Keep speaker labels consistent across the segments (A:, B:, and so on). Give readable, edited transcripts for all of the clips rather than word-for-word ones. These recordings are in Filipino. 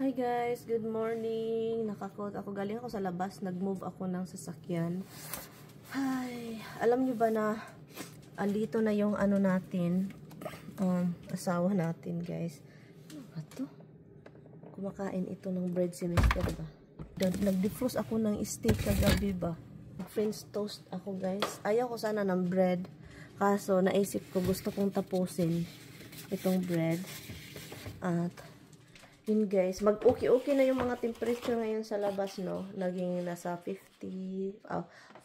A: Hi guys, good morning. Nakakot ako, galing ako sa labas, nag-move ako ng sasakyan. Hi, alam niyo ba na andito na yung ano natin, asawa natin guys. Ano to? Kumakain ito ng bread si Mr. ba? Nag-defrost ako ng steak kagabi ba? French toast ako guys. Ayaw ko sana ng bread. Kaso naisip ko gusto kong tapusin itong bread. At yun guys, mag-okay na yung mga temperature ngayon sa labas, no? Naging nasa 50,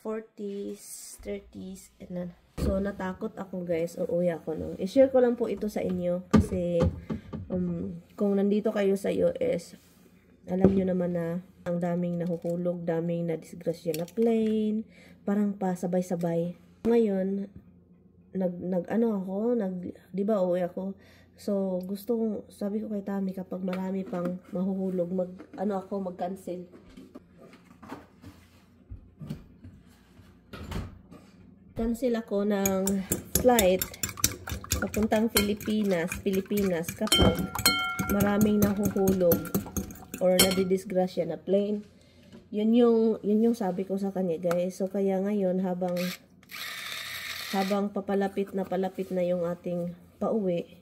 A: 40s, 30s, and then. So, natakot ako guys, uuwi ako, no? I-share ko lang po ito sa inyo kasi kung nandito kayo sa US, alam nyo naman na ang daming nahuhulog, daming na-disgrasya na plane, parang pa sabay-sabay. Ngayon, di ba uuwi ako? So, sabi ko kay Tami, kapag marami pang mahuhulog, mag-cancel. Cancel ako ng flight papuntang Pilipinas kapag maraming nahuhulog or nadidisgrasya na plane. Yun yung sabi ko sa kanya, guys. So, kaya ngayon, habang palapit na yung ating pauwi,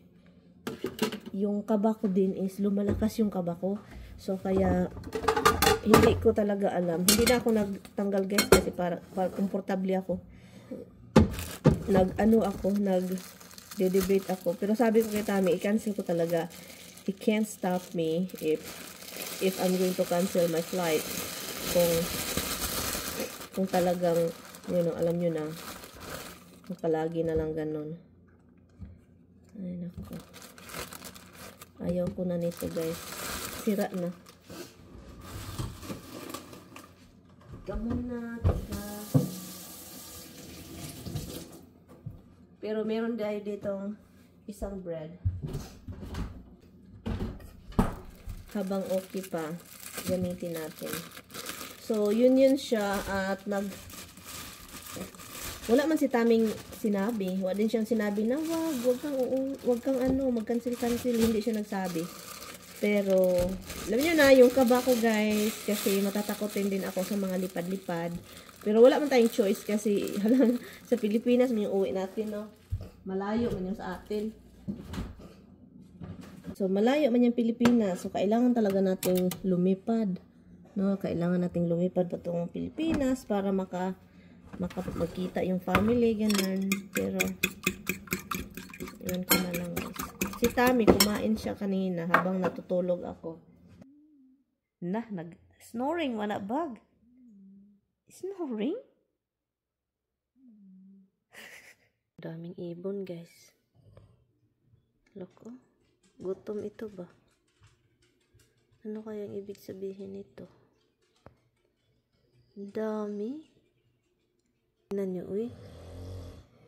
A: yung kaba ko din is lumalakas yung kaba ko. So, kaya hindi ko talaga alam. Hindi na ako nagtanggal guys kasi para komportable ako. Nag-debate ako. Pero sabi ko kay Tami, i-cancel ko talaga. He can't stop me if I'm going to cancel my flight. Kung talagang, alam nyo na, kung palagi na lang ganun. Ay, naku. Ayaw ko na nito guys. Sira na. Gamon na. Pero meron dahil ditong isang bread. Habang okay pa, gamitin natin. So, yun siya. At wala man si Taming sinabi. Wala din siyang sinabi na wag kang mag-cancel. Hindi siya nagsabi. Pero, alam niyo na, yung kaba ko guys, kasi matatakotin din ako sa mga lipad-lipad. Pero wala man tayong choice kasi sa Pilipinas, may uwi natin, no? Malayo man yung sa atin. So, malayo man yung Pilipinas. So, kailangan talaga nating lumipad. No? Kailangan nating lumipad patungong Pilipinas para magkita yung family, ganun. Pero, yun ko na lang guys. Si Tami, kumain siya kanina habang natutulog ako. Snoring, wala bag. Snoring? Daming ibon guys. Loko. Gutom ito ba? Ano kayang ibig sabihin nito? Dami. Tingnan nyo, uy.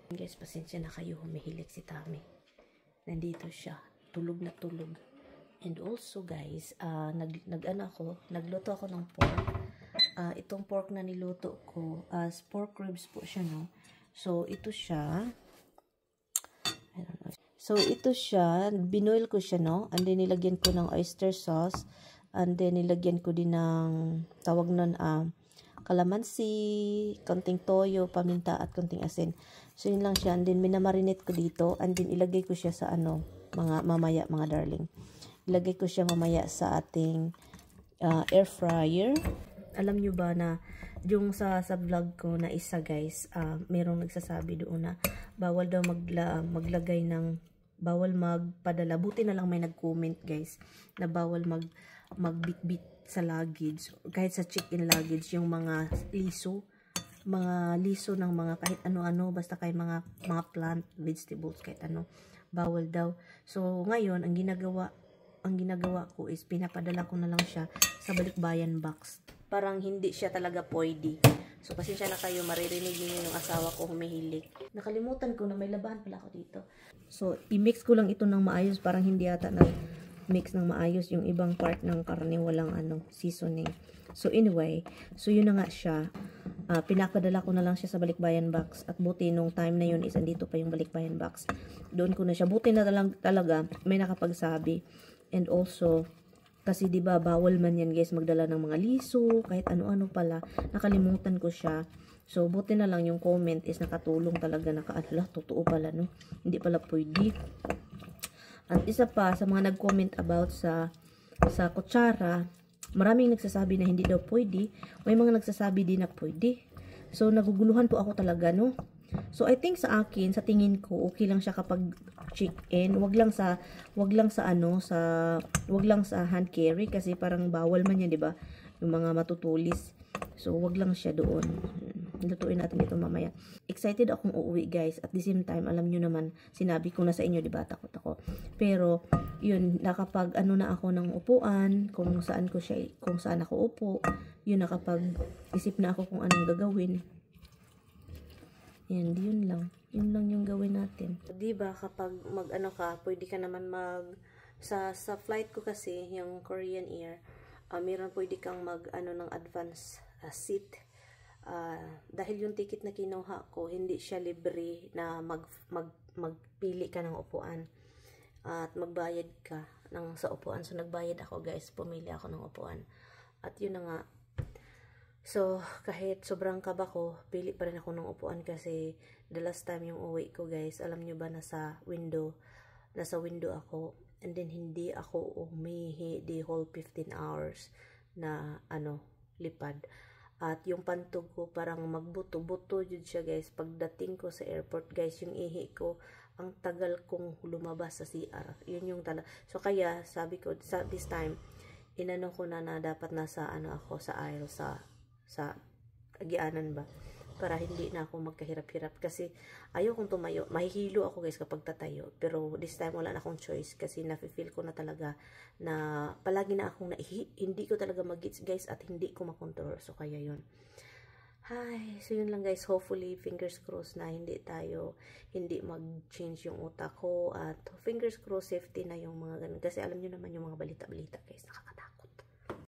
A: Guys, pasensya na kayo. Humihilik si Tami. Nandito siya. Tulog na tulog. And also, guys, nagluto ako ng pork. Itong pork na niluto ko, pork ribs po siya, no? So, ito siya. I don't know. So, ito siya. Binoil ko siya, no? And then, nilagyan ko ng oyster sauce. And then, nilagyan ko din ng, tawag nun, kalamansi, konting toyo, paminta, at konting asin. So, yun lang siya. And then, minamarinate ko dito. And then, ilagay ko siya sa mamaya, mga darling. Ilagay ko siya mamaya sa ating air fryer. Alam nyo ba na, yung sa vlog ko na isa guys, merong nagsasabi doon na, bawal daw bawal magpadala. Buti na lang may nag-comment guys, na bawal magbitbit sa luggage, kahit sa check-in luggage, yung mga liso ng mga kahit ano-ano, basta kahit mga plant, vegetables, kahit ano, bawal daw. So, ngayon, ang ginagawa ko is pinapadala ko na lang siya sa balikbayan box. Parang hindi siya talaga pwede. So, pasensya na kayo, maririnig niyo yung asawa ko humihilik. Nakalimutan ko na may labahan pala ako dito. So, i-mix ko lang ito ng maayos, parang hindi ata mix ng maayos yung ibang part ng karne, walang seasoning. So anyway, so yun na nga siya. Pinapadala ko na lang siya sa balikbayan box, at buti nung time na yun is andito pa yung balikbayan box. Doon ko na siya, buti na talaga may nakapagsabi. And also Kasi 'di ba bawal man yan guys magdala ng mga liso, kahit ano-ano pala. Nakalimutan ko siya. So buti na lang yung comment is nakatulong talaga, totoo pala no. Hindi pala pwede. At isa pa sa mga nag-comment about sa kutsara, maraming nagsasabi na hindi daw pwede, may mga nagsasabi din na pwede. So naguguluhan po ako talaga no. So I think sa akin, sa tingin ko, okay lang siya kapag chicken, wag lang sa hand carry kasi parang bawal man yan, 'di ba? Yung mga matutulis. So wag lang siya doon. Lutuin natin ito mamaya. Excited akong uuwi, guys. At the same time, alam niyo naman, sinabi ko na sa inyo, 'di ba? Takot ako. Pero yun, nakapag na ako ng upuan, kung saan ako upo, yun nakapag isip na ako kung anong gagawin. Yan, yun lang. Yun lang yung gawin natin. Diba, kapag pwede ka naman sa flight ko kasi, yung Korean Air, meron pwede kang ng advance seat. Dahil yung ticket na kinuha ko, hindi siya libre na magpili ka ng upuan. At magbayad ka sa upuan. So, nagbayad ako, guys. Pumili ako ng upuan. At yun na nga. So, kahit sobrang kaba ko, pili pa rin ako ng upuan kasi the last time yung uwi ko, guys, alam nyo ba, nasa window ako, and then hindi ako umihi the whole 15 hours na lipad. At yung pantog ko parang magbuto-buto yun siya, guys. Pagdating ko sa airport, guys, yung ihi ko, ang tagal kong lumabas sa CR. Yun yung So, kaya sabi ko, this time, ko na dapat nasa ako sa aisle sa agianan ba, para hindi na ako magkahirap-hirap kasi ayaw kong tumayo. Mahihilo ako, guys, kapag tatayo, pero this time wala na akong choice kasi nafe-feel ko na talaga na palagi na akong hindi ko talaga mag-gets, guys, at hindi ko makontrol. So kaya yun. So yun lang, guys. Hopefully, fingers crossed na hindi mag-change yung utak ko, at fingers crossed safety na yung mga ganun, kasi alam niyo naman yung mga balita-balita, guys, nakakatakot.